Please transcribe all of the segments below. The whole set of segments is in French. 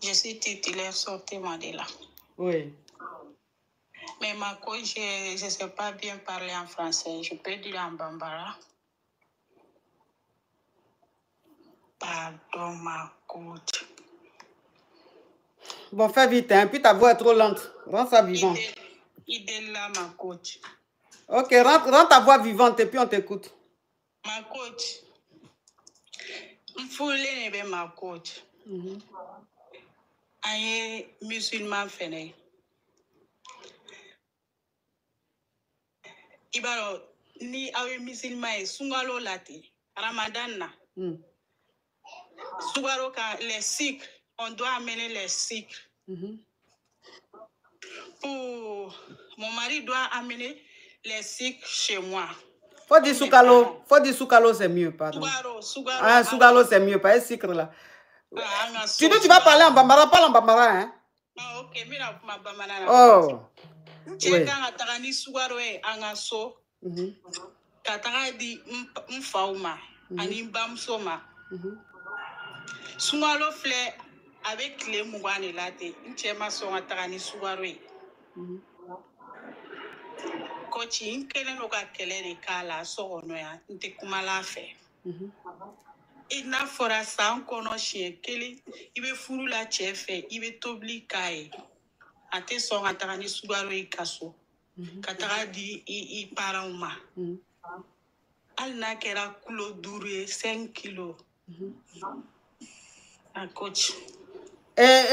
Je suis titulaire, sortez-moi de là. Oui. Mais ma coach, je ne sais pas bien parler en français. Je peux dire en bambara. Pardon, ma coach. Bon, fais vite, hein. Puis ta voix est trop lente. Rends ça vivant. Il est là, ma coach. Ok, rends ta voix vivante et puis on t'écoute. Ma coach. Il faut l'aimer, ma coach. Aïe, musulman fene. Ibaro, ni awe musulman e sungalo lati. Ramadan na. Sungalo ka les sucres. On doit amener les sucres. Pour mon mari doit amener les sucres chez moi. Faut dire soukalo. Faut dire soukalo, c'est mieux, pardon. Sougaro. Ah, sougalo, c'est mieux, pas un sucre là. Tu vas parler en bambara, parle en bambara, hein? Ah, ok, mira, ma bambara. Oh. Oui. Ni sougaro e angaso. Katara di mfauma. Ani bamsoma. Sougalo fleur avec les mougani latte. Nchema songa tarani sougaro e. Kochi inkele no ka kele de kala sogono ya nte kumala fe. Ina fora san kono chien kele ibe furu la chefe ibe tobli kai. Ate songa tarani sugaro e kaso. Katara di I parauma. Al na kera kulo dure 5 kilos. A coach.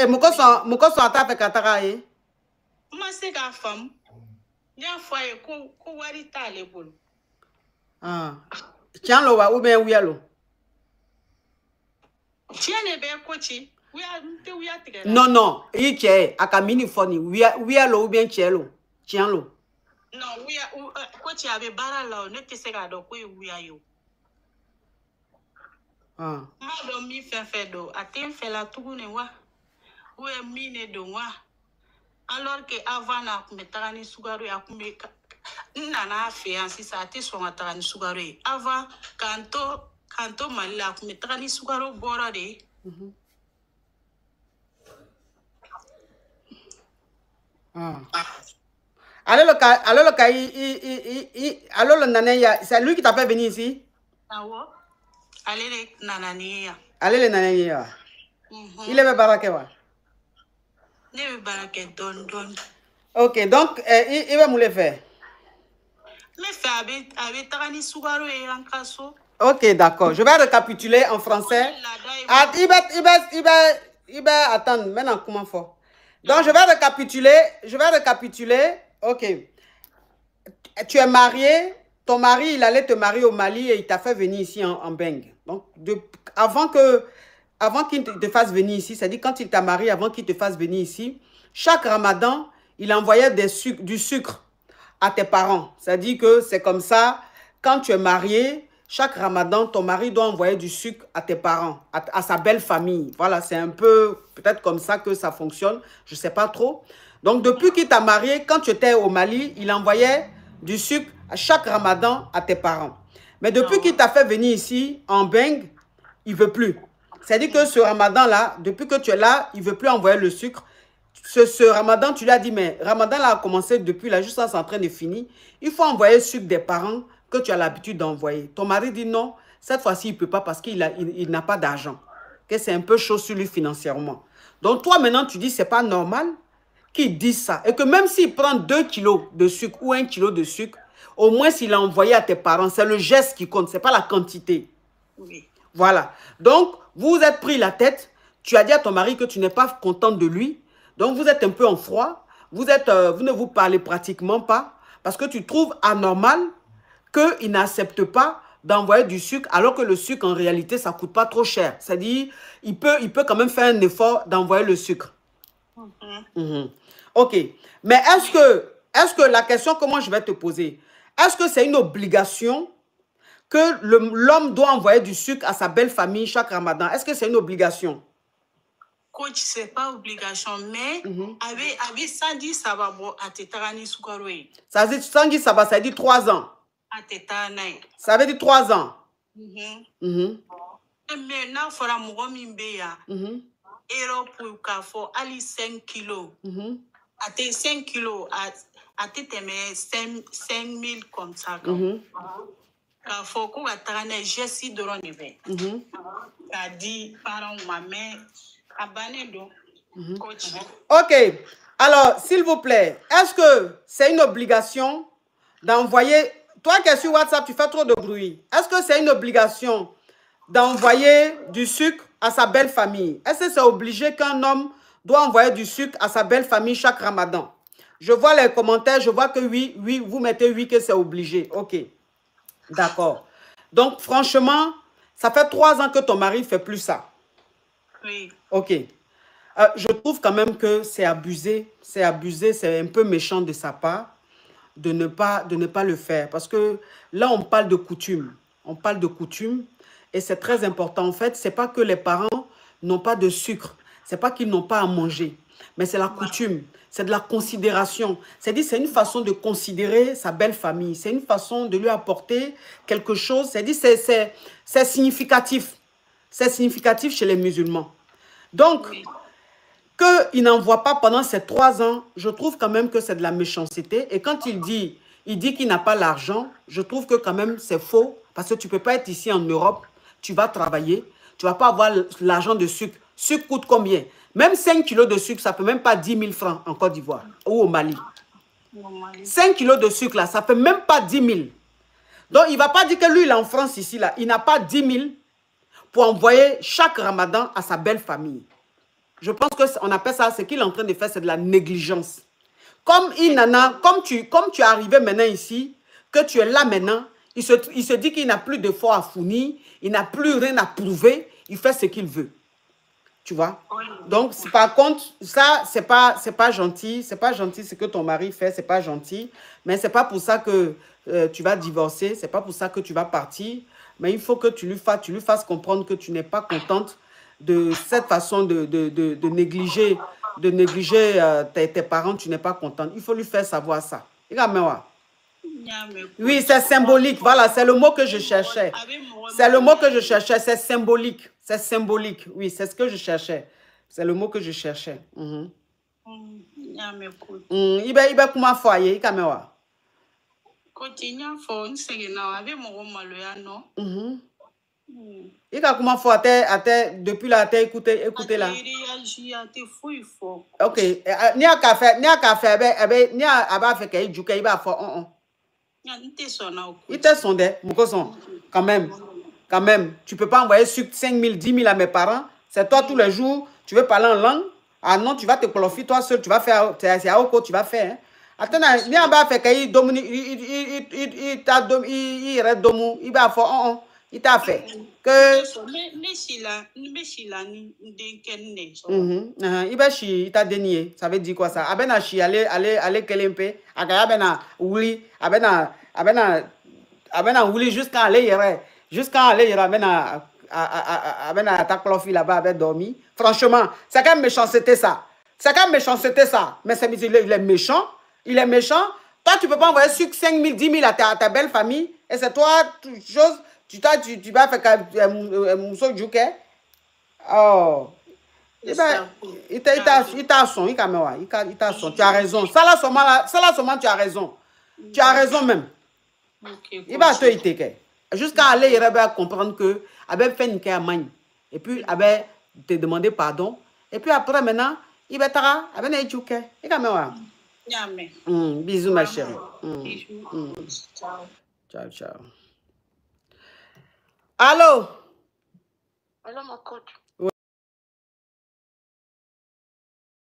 Mukoso ata fe katara e. Ma se ka fam. Nya foye ko wari tale bol. Ah. Tiens lo wa ou bien wialo. Tiens ne be coachi. Non, il tient à Camini Foni. Wialo ou bien tielo. Tiens lo. Non, coachi avait barala ne te sega do ko wiayo. Ah. Ma do mi fe do atin fe la tugune wa. Ou mine do wa. Alors que avant na kumetagani sugaru ya kumeka nana fiancé ça te so matagani sugaru avant kanto malila kumetagani sugaru bora de alors le nanaya, c'est lui qui t'a fait venir ici? Ah ouais. Allez le nanania. Allez le nanania. Il est barakewa. Ok, donc il va me le faire. Ok, d'accord. Je vais récapituler en français. Il va attendre. Maintenant, comment faire? Donc, je vais récapituler. Ok. Tu es marié. Ton mari, il allait te marier au Mali et il t'a fait venir ici en Beng. Donc, avant qu'il te fasse venir ici, c'est-à-dire quand il t'a marié, avant qu'il te fasse venir ici, chaque Ramadan, il envoyait du sucre à tes parents. C'est-à-dire que c'est comme ça, quand tu es marié, chaque Ramadan, ton mari doit envoyer du sucre à tes parents, à sa belle famille. Voilà, c'est un peu peut-être comme ça que ça fonctionne. Je ne sais pas trop. Donc, depuis qu'il t'a marié, quand tu étais au Mali, il envoyait du sucre à chaque Ramadan à tes parents. Mais depuis qu'il t'a fait venir ici, en Beng, il ne veut plus. C'est-à-dire que ce Ramadan-là, depuis que tu es là, il ne veut plus envoyer le sucre. Ce Ramadan, tu lui as dit, mais Ramadan là a commencé depuis là, juste c'est en train de finir. Il faut envoyer le sucre des parents que tu as l'habitude d'envoyer. Ton mari dit non, cette fois-ci, il ne peut pas parce qu'il n'a pas d'argent. Que c'est un peu chaud sur lui financièrement. Donc toi, maintenant, tu dis, c'est pas normal qu'il dise ça. Et que même s'il prend 2 kilos de sucre ou 1 kilo de sucre, au moins s'il a envoyé à tes parents, c'est le geste qui compte, ce n'est pas la quantité. Oui. Voilà. Donc, vous vous êtes pris la tête. Tu as dit à ton mari que tu n'es pas contente de lui. Donc, vous êtes un peu en froid. Vous ne vous parlez pratiquement pas. Parce que tu trouves anormal qu'il n'accepte pas d'envoyer du sucre, alors que le sucre, en réalité, ça ne coûte pas trop cher. C'est-à-dire, il peut quand même faire un effort d'envoyer le sucre. Ok. Mais est-ce que la question que moi je vais te poser, est-ce que c'est une obligation que l'homme doit envoyer du sucre à sa belle famille chaque Ramadan? Est-ce que c'est une obligation? Coach, c'est pas obligation, mais avec Sandy Sababo à Tétarani Soukaroui. Ça veut dire Sandy Sababo, ça veut dire 3 ans. À Tétarani. Ça veut dire 3 ans. Mais now for a Mugomimbeya. Europe pour Kafo, Ali 5 kilos. À tes 5 kilos, à tes 5 000 comme ça. Kafo, qu'on va t'amener, j'ai si de l'univers. T'as dit, parents, ma mère, à Banedo. Ok. Alors, s'il vous plaît, est-ce que c'est une obligation d'envoyer... Toi qui es sur WhatsApp, tu fais trop de bruit. Est-ce que c'est une obligation d'envoyer du sucre à sa belle famille? Est-ce que c'est obligé qu'un homme doit envoyer du sucre à sa belle famille chaque Ramadan? Je vois les commentaires, je vois que oui, oui, vous mettez oui que c'est obligé. Ok, d'accord. Donc, franchement, ça fait 3 ans que ton mari ne fait plus ça. Oui. Ok. Je trouve quand même que c'est abusé, c'est un peu méchant de sa part de ne pas le faire. Parce que là, on parle de coutume. On parle de coutume et c'est très important. En fait, ce n'est pas que les parents n'ont pas de sucre. Ce n'est pas qu'ils n'ont pas à manger. Mais c'est la coutume. C'est de la considération. C'est-à-dire, c'est une façon de considérer sa belle famille. C'est une façon de lui apporter quelque chose. C'est-à-dire, c'est significatif. C'est significatif chez les musulmans. Donc, qu'il n'envoie pas pendant ces 3 ans, je trouve quand même que c'est de la méchanceté. Et quand il dit qu'il n'a pas l'argent, je trouve que quand même c'est faux. Parce que tu ne peux pas être ici en Europe, tu vas travailler, tu ne vas pas avoir l'argent de sucre. Sucre coûte combien? Même 5 kilos de sucre, ça ne fait même pas 10 000 francs en Côte d'Ivoire ou au Mali. 5 kilos de sucre là, ça ne fait même pas 10 000. Donc il ne va pas dire que lui, il est en France ici, là, il n'a pas 10 000 pour envoyer chaque Ramadan à sa belle famille. Je pense qu'on appelle ça, ce qu'il est en train de faire, c'est de la négligence. Comme tu es arrivé maintenant ici, que tu es là maintenant, il se dit qu'il n'a plus d'efforts à fournir, il n'a plus rien à prouver, il fait ce qu'il veut. Tu vois? Donc, par contre, ça, c'est pas gentil. C'est pas gentil ce que ton mari fait, c'est pas gentil. Mais c'est pas pour ça que tu vas divorcer, c'est pas pour ça que tu vas partir. Mais il faut que tu lui fasses comprendre que tu n'es pas contente de cette façon de négliger, tes parents, tu n'es pas contente. Il faut lui faire savoir ça. Oui, c'est symbolique. Voilà, c'est le mot que je cherchais. C'est le mot que je cherchais. C'est symbolique. C'est symbolique. Oui, c'est ce que je cherchais. C'est le mot que je cherchais. Il va comment foyer, Kamewa. Continue, faut segena avec mon maloya non. Il a comment faut depuis la terre écouter là. Ok. Ni a café, ni a aba fait qu'il joue qu'il va faire il te sondé, quand même. Tu peux pas envoyer 5 000, 10 000 à mes parents. C'est toi tous les jours, tu veux parler en langue. Ah non, tu vas te qualifier toi seul, tu vas faire, c'est à Oko, tu vas faire. Attends, ni a ba fait qu'il domine, il reste domu, il va faire il t'a fait que il t'a dénié. Ça veut dire quoi ça? Abena chi aller kelempe, agaya ouli, abena ouli jusqu'à aller abena ta clofi là-bas avec dormi. Franchement, c'est quand même méchanceté ça. Mais il est méchant. Il est méchant. Toi, tu peux pas envoyer 5 000, 10 000 à ta belle famille. Et c'est toi, chose. Tu vas faire un mousseau jouquet. Oh. Il t'a son. Tu as raison. Ça là seulement, tu as raison. Tu as raison même. Il va te dire. Jusqu'à aller, il va comprendre que Abel fait une campagne. Et puis, Abel te demander pardon. Et puis après, maintenant, il va t'arrêter. Abel est jouquet. Il va bisous, ma chérie. Ciao. Allô? Allô, ma coach.